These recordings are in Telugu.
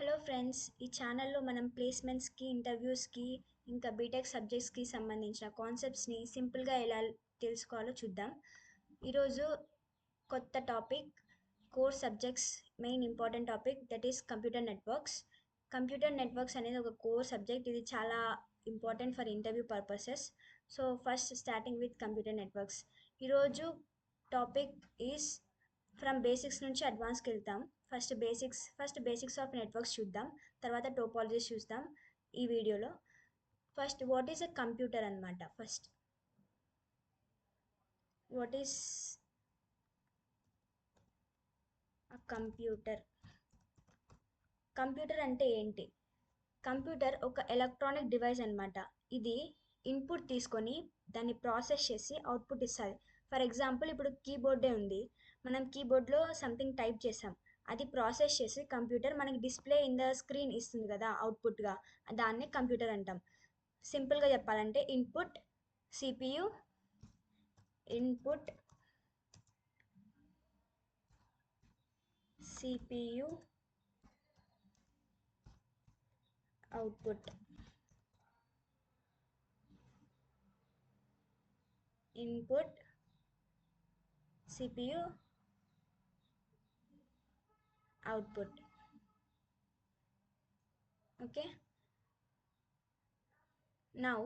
హలో ఫ్రెండ్స్, ఈ ఛానల్లో మనం ప్లేస్మెంట్స్కి, ఇంటర్వ్యూస్కి, ఇంకా బీటెక్ సబ్జెక్ట్స్కి సంబంధించిన కాన్సెప్ట్స్ని సింపుల్గా ఎలా తెలుసుకోవాలో చూద్దాం. ఈరోజు కొత్త topic, core subjects main important topic, that is computer networks. Computer networks అనేది ఒక కోర్ సబ్జెక్ట్. ఇది చాలా important for interview purposes. So first starting with computer networks. ఈరోజు టాపిక్ ఈస్ ఫ్రమ్ బేసిక్స్ నుంచి అడ్వాన్స్కి వెళ్తాం. ఫస్ట్ బేసిక్స్ ఆఫ్ నెట్వర్క్స్ చూద్దాం, తర్వాత టోపాలజీస్ చూద్దాం ఈ వీడియోలో. First what is a computer అనమాట. First what is a computer. Computer అంటే ఏంటి? కంప్యూటర్ ఒక ఎలక్ట్రానిక్ డివైస్ అనమాట. ఇది ఇన్పుట్ తీసుకొని దాన్ని ప్రాసెస్ చేసి అవుట్పుట్ ఇస్తుంది. ఫర్ ఎగ్జాంపుల్, ఇప్పుడు కీబోర్డే ఉంది. మనం కీబోర్డ్లో సంథింగ్ టైప్ చేసాం, అది ప్రాసెస్ చేసి కంప్యూటర్ మనకి డిస్ప్లే ఇన్ ద స్క్రీన్ ఇస్తుంది కదా అవుట్పుట్గా, దాన్ని కంప్యూటర్ అంటాం. సింపుల్గా చెప్పాలంటే input CPU, input CPU, output input CPU, output. Okay, now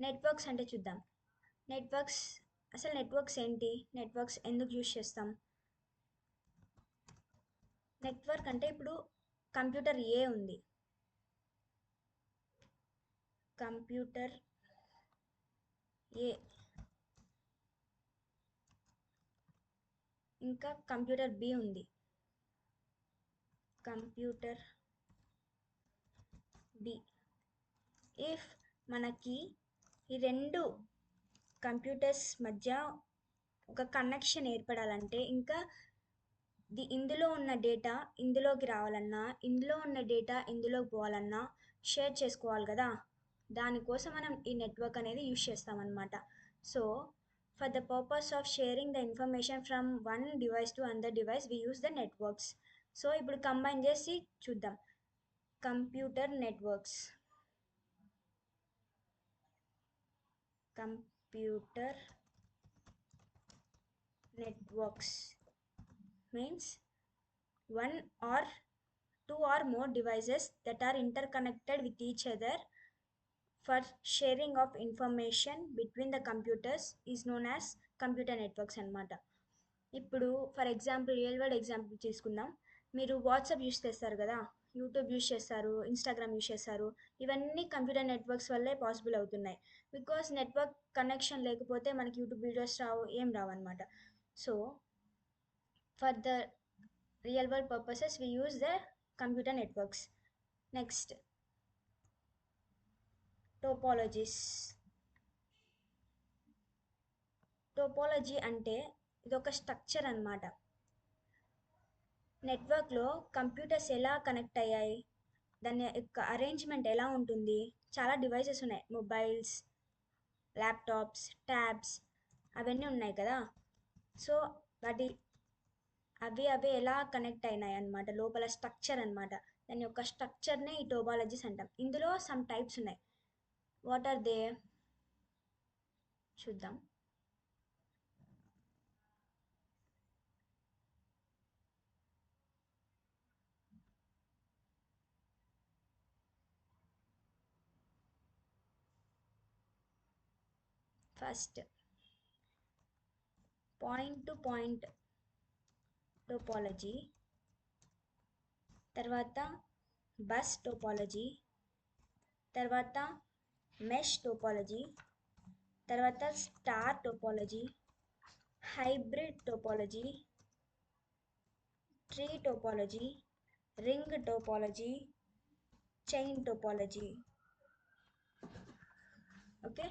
networks అంటే చూద్దాం. నెట్వర్క్స్ ఏంటి? నెట్వర్క్స్ ఎందుకు యూజ్ చేస్తాం? నెట్వర్క్ అంటే ఇప్పుడు కంప్యూటర్ ఏ ఉంది, కంప్యూటర్ ఏ, ఇంకా కంప్యూటర్ బి ఉంది, కంప్యూటర్ బి. ఇఫ్ మనకి ఈ రెండు కంప్యూటర్స్ మధ్య ఒక కనెక్షన్ ఏర్పడాలంటే, ఇంకా ఇందులో ఉన్న డేటా ఇందులోకి రావాలన్నా, ఇందులో ఉన్న డేటా ఇందులోకి పోవాలన్నా షేర్ చేసుకోవాలి కదా. దానికోసం మనం ఈ నెట్వర్క్ అనేది యూజ్ చేస్తామన్నమాట. So for the purpose of sharing the information from one device to another device we use the networks. So ఇప్పుడు కంబైన్ చేసి చూద్దాం. Computer networks, computer networks means one or two or more devices that are interconnected with each other for sharing of information between the computers is known as computer networks అన్నమాట. ఇప్పుడు for example, real world example తీసుకుందాం. మీరు వాట్సాప్ యూస్ చేస్తారు కదా, యూట్యూబ్ యూస్ చేస్తారు, ఇన్స్టాగ్రామ్ యూస్ చేస్తారు. ఇవన్నీ కంప్యూటర్ నెట్వర్క్స్ వల్లే పాసిబుల్ అవుతున్నాయి. బికాస్ నెట్వర్క్ కనెక్షన్ లేకపోతే మనకి యూట్యూబ్ వీడియోస్ రావు, ఏం రావు అనమాట. So for the real world purposes we use the computer networks. Next, topologies. Topology అంటే ఇది ఒక స్ట్రక్చర్ అన్నమాట. నెట్వర్క్లో కంప్యూటర్స్ ఎలా కనెక్ట్ అయ్యాయి, దాని యొక్క అరేంజ్మెంట్ ఎలా ఉంటుంది. చాలా డివైసెస్ ఉన్నాయి, మొబైల్స్, ల్యాప్టాప్స్, ట్యాబ్స్, అవన్నీ ఉన్నాయి కదా. సో వాటి అవి ఎలా కనెక్ట్ అయినాయి అన్నమాట, లోపల స్ట్రక్చర్ అన్నమాట. దాని యొక్క స్ట్రక్చర్నే ఈ టోపాలజీస్ అంటాం. ఇందులో సమ్ టైప్స్ ఉన్నాయి. వాట్ ఆర్ దే చూద్దాం. First point to point topology, తర్వాత బస్ టోపాలజీ, తర్వాత మెష్ టోపాలజీ, తర్వాత star topology, hybrid topology, tree topology, ring topology, chain topology. Okay,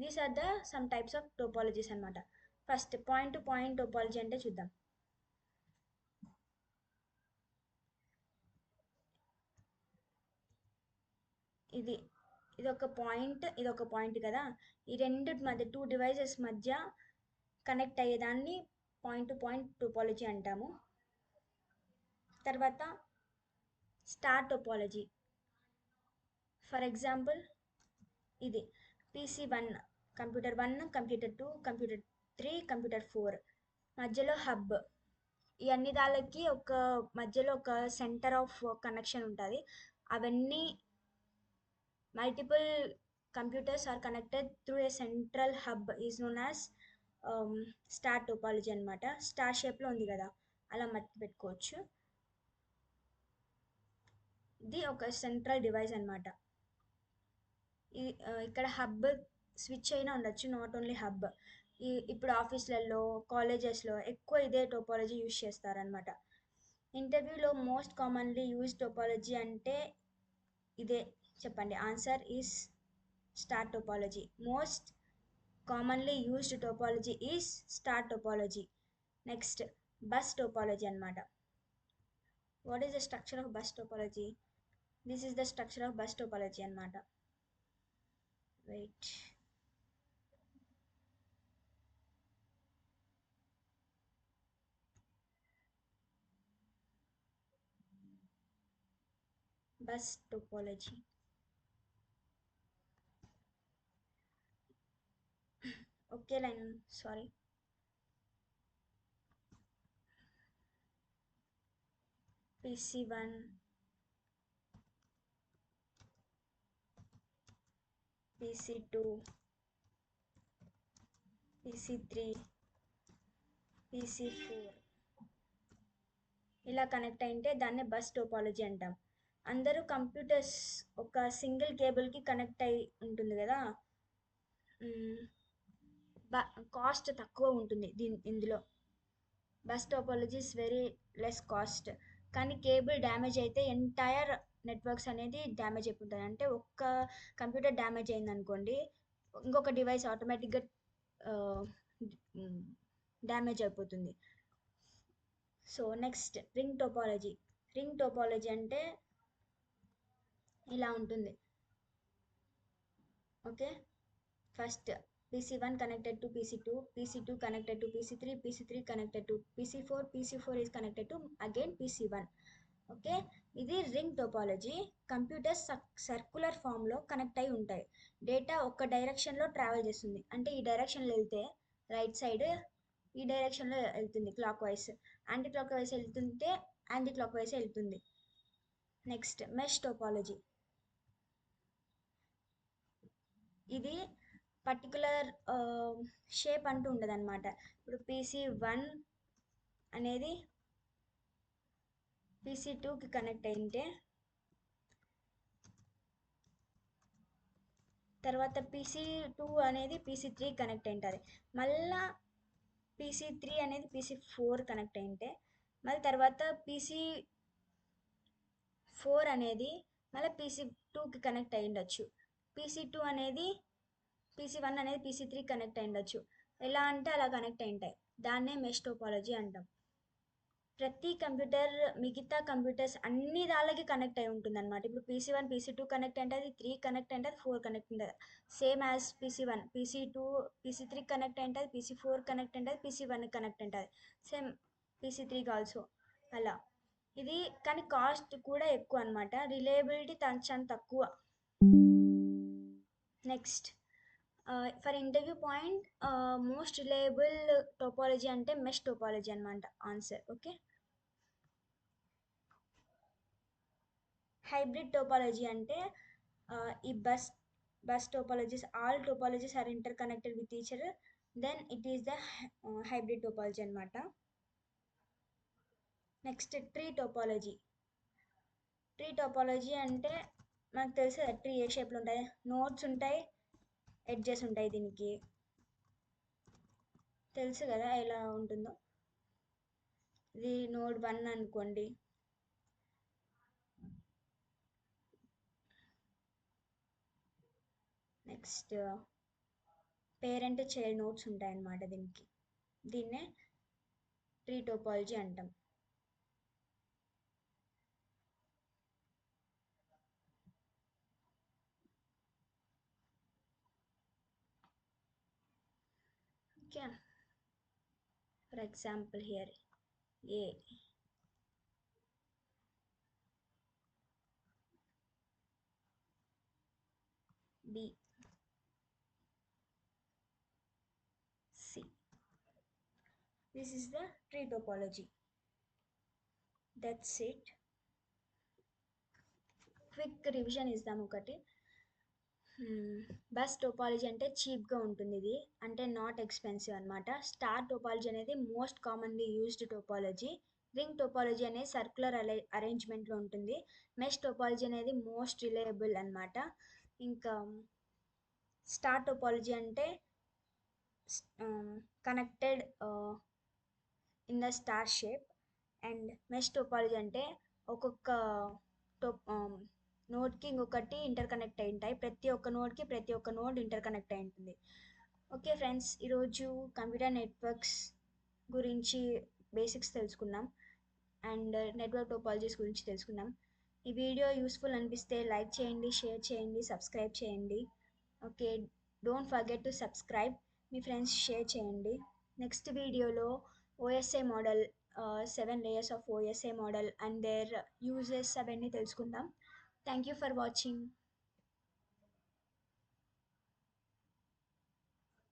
these are the some types of topologies అనమాట. First point to point topology అంటే చూద్దాం. ఇది ఒక పాయింట్ కదా. ఈ రెండు మధ్య, టూ డివైసెస్ మధ్య కనెక్ట్ అయ్యేదాన్ని పాయింట్ టు పాయింట్ టోపాలజీ అంటాము. తర్వాత స్టార్ టోపాలజీ. ఫర్ ఎగ్జాంపుల్ ఇది PC1, computer 1, computer 2, computer 3, computer 4, మధ్యలో హబ్. ఈ అన్ని దాళ్ళకి ఒక మధ్యలో ఒక సెంటర్ ఆఫ్ కనెక్షన్ ఉంటుంది. అవన్నీ multiple computers are connected through a central hub is known as star topology అనమాట. స్టార్ షేప్లో ఉంది కదా, అలా మర్చి పెట్టుకోవచ్చు. ఇది ఒక సెంట్రల్ డివైస్ అనమాట. ఇక్కడ హబ్ స్విచ్ అయినా ఉండొచ్చు, నాట్ ఓన్లీ హబ్. ఇప్పుడు ఆఫీస్లలో, కాలేజెస్లో ఎక్కువ ఇదే టోపాలజీ యూజ్ చేస్తారనమాట. ఇంటర్వ్యూలో మోస్ట్ కామన్లీ యూజ్ టోపాలజీ అంటే ఇదే చెప్పండి. Answer is star topology. Most commonly used topology is star topology. Next bus topology అనమాట. What is the structure of bus topology? This is the structure of bus topology అనమాట. Wait, bus topology. Okay, line, sorry. PC1, PC2, PC3, PC4 ఇలా కనెక్ట్ అయింటే దాన్ని బస్ టోపాలజీ అంటాం. అందరూ కంప్యూటర్స్ ఒక సింగిల్ కేబుల్కి కనెక్ట్ అయి ఉంటుంది కదా, కాస్ట్ తక్కువ ఉంటుంది ఇందులో. Bus topology is very less cost. కానీ కేబుల్ డ్యామేజ్ అయితే ఎంటైర్ నెట్వర్క్స్ అనేది డ్యామేజ్ అయిపోతుంది. అంటే ఒక్క కంప్యూటర్ డ్యామేజ్ అయింది అనుకోండి, ఇంకొక డివైస్ ఆటోమేటిక్గా డ్యామేజ్ అయిపోతుంది. So next ring topology. Ring topology అంటే ఇలా ఉంటుంది. Okay, first PC1 connected to PC2, PC2 connected to PC3, PC3 connected to PC4, PC4 is connected to again PC1. Okay, ఇది రింగ్ టోపాలజీ. కంప్యూటర్స్ సర్క్యులర్ ఫామ్లో కనెక్ట్ అయి ఉంటాయి. డేటా ఒక డైరెక్షన్లో ట్రావెల్ చేస్తుంది. అంటే ఈ డైరెక్షన్లో వెళ్తే రైట్ సైడ్, ఈ డైరెక్షన్లో వెళ్తుంది clock wise. Anti clock wise వెళ్తుంటే యాంటీ క్లాక్ వైజ్ వెళ్తుంది. Next mesh topology. ఇది పర్టికులర్ షేప్ అంటూ ఉండదు అనమాట. ఇప్పుడు PC1 అనేది PC2కి కనెక్ట్ అయింటే, తర్వాత PC2 అనేది PC3 కనెక్ట్ అయింటుంది. మళ్ళా PC3 అనేది PC4 కనెక్ట్ అయింటే, మళ్ళీ తర్వాత PC4 అనేది మళ్ళీ PC2కి కనెక్ట్ అయి ఉండొచ్చు. PC2 అనేది PC1 అనేది PC3 కనెక్ట్ అయి ఉండొచ్చు. ఎలా అంటే అలా కనెక్ట్ అయి ఉంటాయి. దాన్నే మెష్ టోపాలజీ అంటాం. ప్రతి కంప్యూటర్ మిగతా కంప్యూటర్స్ అన్ని దాళ్ళకి కనెక్ట్ అయి ఉంటుంది అనమాట. ఇప్పుడు PC1 PC2 కనెక్ట్ ఉంటుంది, 3 కనెక్ట్ ఉంటుంది, 4 కనెక్ట్ ఉంటుంది. Same as PC1 PC2 PC3 connect ఉంటుంది, PC4 కనెక్ట్ ఉంటుంది, PC1 కనెక్ట్ ఉంటుంది. సేమ్ PC3 ఆల్సో అలా. ఇది కానీ కాస్ట్ కూడా ఎక్కువ అనమాట. రిలయబిలిటీ చాలా తక్కువ. Next for interview point, most reliable topology అంటే మెష్ టోపాలజీ అనమాట ఆన్సర్. ఓకే, హైబ్రిడ్ టోపాలజీ అంటే ఈ bus topologies, all topologies are interconnected with each other, then it is the hybrid topology అనమాట. Next tree topology. Tree topology అంటే మనకు తెలుసు కదా, ట్రీ ఏ షేప్లో ఉంటాయి, నోడ్స్ ఉంటాయి, ఎడ్జెస్ ఉంటాయి. దీనికి తెలుసు కదా ఎలా ఉంటుందో. ఇది నోడ్ 1 అనుకోండి, నెక్స్ట్ పేరెంట్ చైల్డ్ నోడ్స్ ఉంటాయి అన్నమాట దీనికి. దీన్నే ట్రీ టోపాలజీ అంటాం. Okay, for example here A. B, C. This is the tree topology. That's it. Quick revision ఇద్దాం ఒకటి. బస్ టోపాలజీ అంటే చీప్గా ఉంటుంది, ఇది అంటే నాట్ ఎక్స్పెన్సివ్ అనమాట. స్టార్ టోపాలజీ అనేది most commonly used topology. Ring topology అనేది సర్క్యులర్ అరేంజ్మెంట్లో ఉంటుంది. మెష్ టోపాలజీ అనేది మోస్ట్ రిలయబుల్ అనమాట. ఇంకా స్టార్ టోపాలజీ అంటే connected in the star shape. And mesh topology అంటే ఒక్కొక్క నోడ్కి ఇంకొకటి ఇంటర్ కనెక్ట్ అయి ఉంటాయి, ప్రతి ఒక్క నోడ్కి ప్రతి ఒక్క నోడ్ ఇంటర్ కనెక్ట్ అయి ఉంటుంది. ఓకే ఫ్రెండ్స్, ఈరోజు కంప్యూటర్ నెట్వర్క్స్ గురించి బేసిక్స్ తెలుసుకున్నాం అండ్ నెట్వర్క్ టోపాలజీస్ గురించి తెలుసుకున్నాం. ఈ వీడియో యూస్ఫుల్ అనిపిస్తే లైక్ చేయండి, షేర్ చేయండి, సబ్స్క్రైబ్ చేయండి. Okay, don't forget to subscribe. Me friends share చేయండి. నెక్స్ట్ వీడియోలో OSI model, 7 layers of OSI model and there uses అవన్నీ తెలుసుకుందాం. Thank you for watching.